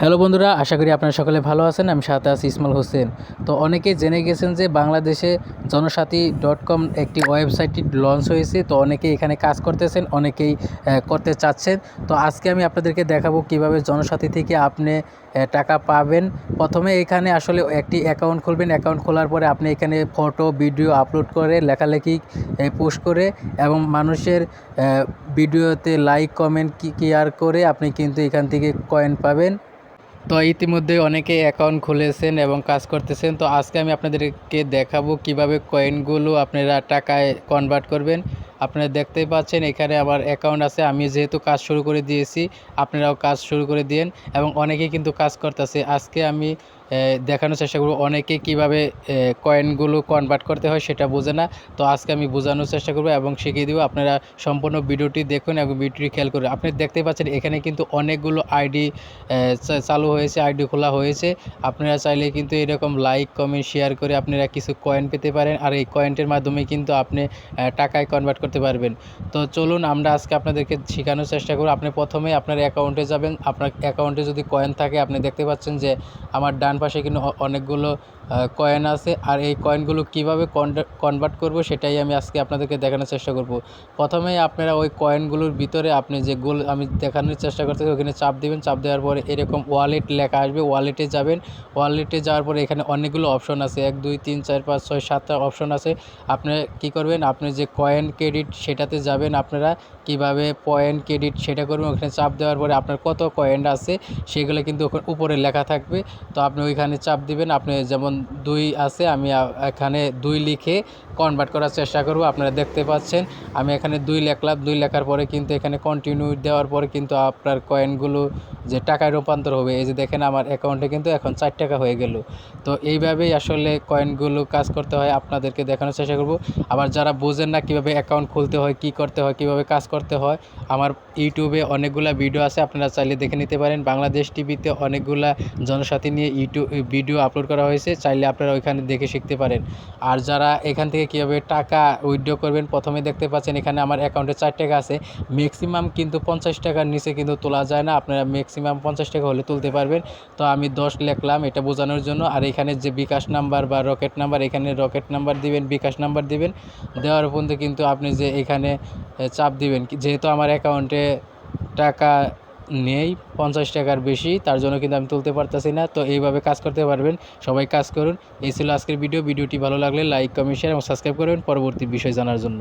Hello বন্ধুরা, আশা করি আপনারা সকলে ভালো আছেন। আমি সাথে আছি ইসমাইল হোসেন। তো অনেকেই জেনে গেছেন যে বাংলাদেশে জনসাথী.com একটি ওয়েবসাইটটি লঞ্চ হয়েছে। তো অনেকেই এখানে কাজ করতেছেন, অনেকেই করতে চাচ্ছেন। তো আজকে আমি আপনাদেরকে দেখাবো কিভাবে জনসাথী থেকে আপনি টাকা পাবেন। প্রথমে এখানে আসলে একটি অ্যাকাউন্ট খুলবেন। অ্যাকাউন্ট খোলার পরে আপনি এখানে ফটো ভিডিও আপলোড করে লেখালেখি পোস্ট করে এবং মানুষের ভিডিওতে লাইক কমেন্ট কেয়ার করে আপনি কিন্তু এখান থেকে কয়েন পাবেন। তো ইতিমধ্যে অনেকে অ্যাকাউন্ট খুলেছেন এবং কাজ করতেছেন। তো আজকে আমি আপনাদেরকে দেখাবো কিভাবে কয়েনগুলো আপনারা টাকায় কনভার্ট করবেন। আপনারা দেখতেই পাচ্ছেন এখানে আমার অ্যাকাউন্ট আছে। আমি যেহেতু কাজ শুরু করে দিয়েছি, আপনারাও কাজ শুরু করে দিন এবং অনেকেই কিন্তু কাজ করতেছে। আজকে আমি দেখানোর চেষ্টা করব অনেকে কিভাবে কয়েনগুলো কনভার্ট করতে হয় সেটা বোঝে না। তো আজকে আমি বোঝানোর চেষ্টা করব এবং শিখিয়ে দেবো। আপনারা সম্পূর্ণ ভিডিওটি দেখুন এবং ভিডিওটি খেয়াল করুন। আপনি দেখতে পাচ্ছেন এখানে কিন্তু অনেকগুলো আইডি চালু হয়েছে, আইডি খোলা হয়েছে। আপনারা চাইলে কিন্তু এরকম লাইক কমেন্ট শেয়ার করে আপনারা কিছু কয়েন পেতে পারেন, আর এই কয়েনটির মাধ্যমে কিন্তু আপনি টাকায় কনভার্ট করতে পারবেন। তো চলুন আমরা আজকে আপনাদেরকে শেখানোর চেষ্টা করব। আপনি প্রথমে আপনার অ্যাকাউন্টে যাবেন। আপনার অ্যাকাউন্টে যদি কয়েন থাকে, আপনি দেখতে পাচ্ছেন যে আমার ডান পাশে কিন্তু অনেকগুলো কয়েন আছে, আর এই কয়েনগুলো কীভাবে কনভার্ট করব সেটাই আমি আজকে আপনাদেরকে দেখানোর চেষ্টা করব। প্রথমেই আপনারা ওই কয়েনগুলোর ভিতরে আপনি যে গোল আমি দেখানোর চেষ্টা করতেছি ওখানে চাপ দিবেন। চাপ দেওয়ার পরে এরকম ওয়ালেট লেখা আসবে, ওয়ালেটে যাবেন। ওয়ালেটে যাওয়ার পরে এখানে অনেকগুলো অপশন আছে, 1 2 3 4 5 6 7টা অপশন আছে। আপনি কী করবেন, আপনি যে কয়েন ক্রেডিট সেটাতে যাবেন। আপনারা কিভাবে পয়েন্ট ক্রেডিট সেটা করবেন। ওখানে চাপ দেওয়ার পরে আপনার কত কয়েন আছে সেগুলো কিন্তু উপরে লেখা থাকবে। তো আপনি ওইখানে চাপ দিবেন। আপনি যেমন 2 আছে, আমি এখানে 2 লিখে কনভার্ট করার চেষ্টা করব। আপনারা দেখতে পাচ্ছেন আমি এখানে 2 লিখলাম। 2 লেখার পরে কিন্তু এখানে কন্টিনিউ দেওয়ার পরে কিন্তু আপনার কয়েনগুলো যে টাকায় রূপান্তর হবে। এই যে দেখেন আমার অ্যাকাউন্টে কিন্তু এখন 4 টাকা হয়ে গেল। তো এইভাবেই আসলে কয়েনগুলো কাজ করতে হয়, আপনাদেরকে দেখানোর চেষ্টা করব। আবার যারা বোঝেন না কীভাবে অ্যাকাউন্ট খুলতে হয়, কী করতে হয়, কীভাবে কাজ করতে হয়, আমার ইউটিউবে অনেকগুলা ভিডিও আছে, আপনারা চাইলে দেখে নিতে পারেন। বাংলাদেশ টিভিতে অনেকগুলা জনসাথী নিয়ে ভিডিও আপলোড করা হয়েছে, চাইলে আপনারা ওইখানে দেখে শিখতে পারেন। আর যারা এখান থেকে কীভাবে টাকা উইথড্র করবেন, প্রথমে দেখতে পাচ্ছেন এখানে আমার অ্যাকাউন্টে 4 টাকা আছে। ম্যাক্সিমাম কিন্তু 50 টাকার নিচে কিন্তু তোলা যায় না। আপনারা ম্যাক্সিমাম 50 টাকা হলে তুলতে পারবেন। তো আমি 10 লিখলাম এটা বোঝানোর জন্য। আর এখানে যে বিকাশ নাম্বার বা রকেট নাম্বার, এখানে রকেট নাম্বার দিবেন, বিকাশ নাম্বার দিবেন। দেওয়ার পর্যন্ত কিন্তু আপনি যে এখানে চাপ দিবেন। যেহেতু আমার অ্যাকাউন্টে টাকা নেই 50 টাকার বেশি, তার জন্য কিন্তু আমি তুলতে পারতেছি না। তো এইভাবে কাজ করতে পারবেন। সবাই কাজ করুন। এই ছিল আজকের ভিডিওটি ভালো লাগলে লাইক কমেন্ট শেয়ার এবং সাবস্ক্রাইব করবেন পরবর্তী বিষয় জানার জন্য।